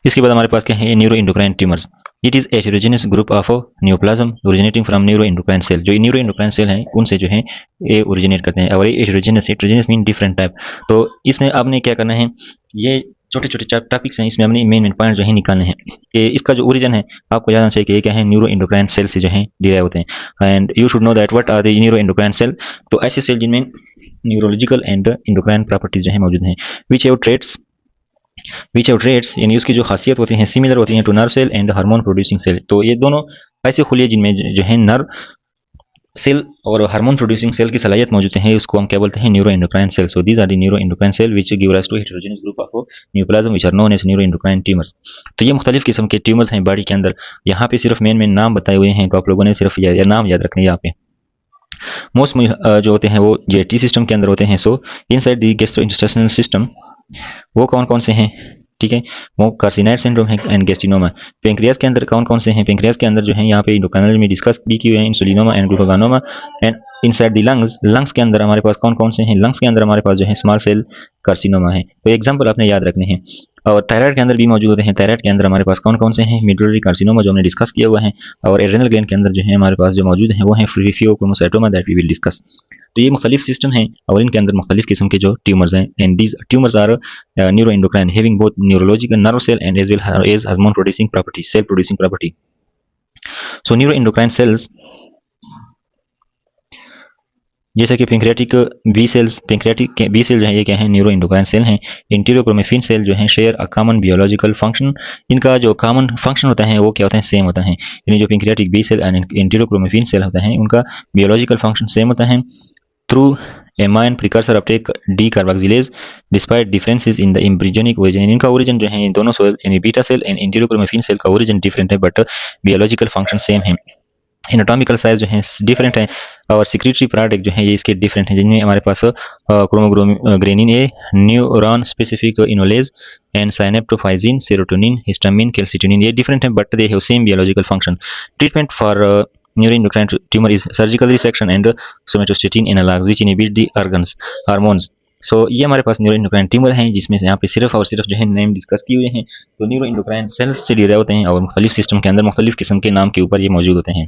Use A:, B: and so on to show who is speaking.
A: इसके बाद हमारे पास क्या है, neuroendocrine tumours. It is heterogeneous group of neoplasm originating from neuroendocrine cell. जो न्यूरो इंडोक्राइन सेल हैं उनसे जो है ये ओरिजिनेट करते हैं, और ये हेटेरोजेनस मीन डिफरेंट टाइप। तो इसमें आपने क्या करना है, ये छोटे छोटे टॉपिक्स हैं, इसमें अपने मेन पॉइंट जो है निकालने हैं कि इसका जो ओरिजिन है आपको जानना चाहिए कि ये क्या है, न्यूरो इंडोक्राइन सेल से जो है डिराइव होते हैं। And you should know that what are the neuroendocrine cell. तो ऐसे सेल जिनमें न्यूरोलॉजिकल एंड इंडोक्राइन प्रॉपर्टीज जो है मौजूद हैं, विच हैव ट्रेड्स यानी उसकी जो खासियत होती हैं सिमिलर होती हैं to nerve cell and hormone producing cell. तो ये दोनों ऐसे खुलिए जिनमें जो है नर्व सेल और हार्मोन प्रोड्यूसिंग सेल की सलाहियत मौजूद है, उसको हम क्या बोलते हैं, neuroendocrine cell. So these are the neuroendocrine cell which give rise to heterogeneous group of neoplasm which are known as neuroendocrine tumours. तो ये मुख्तलिफ किस्म के ट्यूमर्स हैं बॉडी के अंदर। यहाँ पे सिर्फ मेन नाम बताए हुए हैं, तो आप लोगों ने सिर्फ या नाम याद रखने यहाँ पे। मोस्ट जो होते हैं वो जीआईटी सिस्टम के अंदर होते हैं। सो इनसाइड द गैस्ट्रोइंटेस्टाइनल सिस्टम वो कौन कौन से हैं, ठीक है, वो कार्सिनॉइड सिंड्रोम है एंड गैस्ट्रिनोमा। पेंक्रियाज के अंदर कौन कौन से हैं, पेंक्रियाज के अंदर जो है यहाँ पे इंडोक्राइनल में डिस्कस भी किए हुए हैं, insulinoma and ग्लूकागोनोमा। And inside the lungs के अंदर हमारे पास कौन कौन से हैं, लंग्स के अंदर हमारे पास जो है स्मॉल सेल कार्सिनोमा है। तो एग्जाम्पल आपने याद रखने हैं। और थायराइड के अंदर भी मौजूद होते हैं। थायराइड के अंदर हमारे पास कौन कौन से हैं, मिडुलरी कार्सिनोमा जो हमने डिस्कस किया हुआ है। और एड्रेनल ग्लैंड के अंदर जो है हमारे पास जो मौजूद हैं वो हैं phaeochromocytoma that we will discuss. तो ये मुख्तलिफ सिस्टम हैं और इनके अंदर मुख्तलिफ किस्म के जो ट्यूमर्स हैं। And these tumours are neuroendocrine having both neurological nerve cell and as well as hormone producing property, cell producing property. So neuroendocrine cells जैसे कि pancreatic B cells, pancreatic B cell जो है ये क्या है, neuroendocrine cell हैं। इंटीरियोक्रोमेफिन cell जो है शेयर अ कॉमन बियोलॉजिकल फंक्शन। इनका जो कॉमन फंक्शन होता है वो क्या होता है, सेम होता है। यानी जो pancreatic B cell and enterochromaffin cell होता है उनका बियोलॉजिकल फंक्शन सेम होता है। Through amine precursor uptake decarboxylase despite differences in the embryonic origin. इनका ओरिजिन जो है इन दोनों सेल यानी beta cell and enterochromaffin cell का ओरिजिन डिफरेंट है बट बियोलॉजिकल फंक्शन सेम है। एनाटॉमिकल साइज जो है डिफरेंट है और सिक्रेटरी प्रोडक्ट जो है ये इसके डिफरेंट है, जिनमें हमारे पास chromogranin A, neuron specific enolase and synaptophysin, serotonin, histamine, calcitonin, ये डिफरेंट है but they have same biological function. Treatment for neuroendocrine tumor is surgical resection and somatostatin analogs which inhibit the organs hormones। सो ये हमारे पास neuro endocrine tumour हैं जिसमें से यहाँ पे सिर्फ और सिर्फ जो है नेम डिस्कस किए हुए हैं। तो न्यूरो इंडोक्राइन सेल्स से डिराइव होते हैं और मुख्तलिफ सिस्टम के अंदर मुख्तलिफ किस्म के नाम के ऊपर ये मौजूद होते हैं।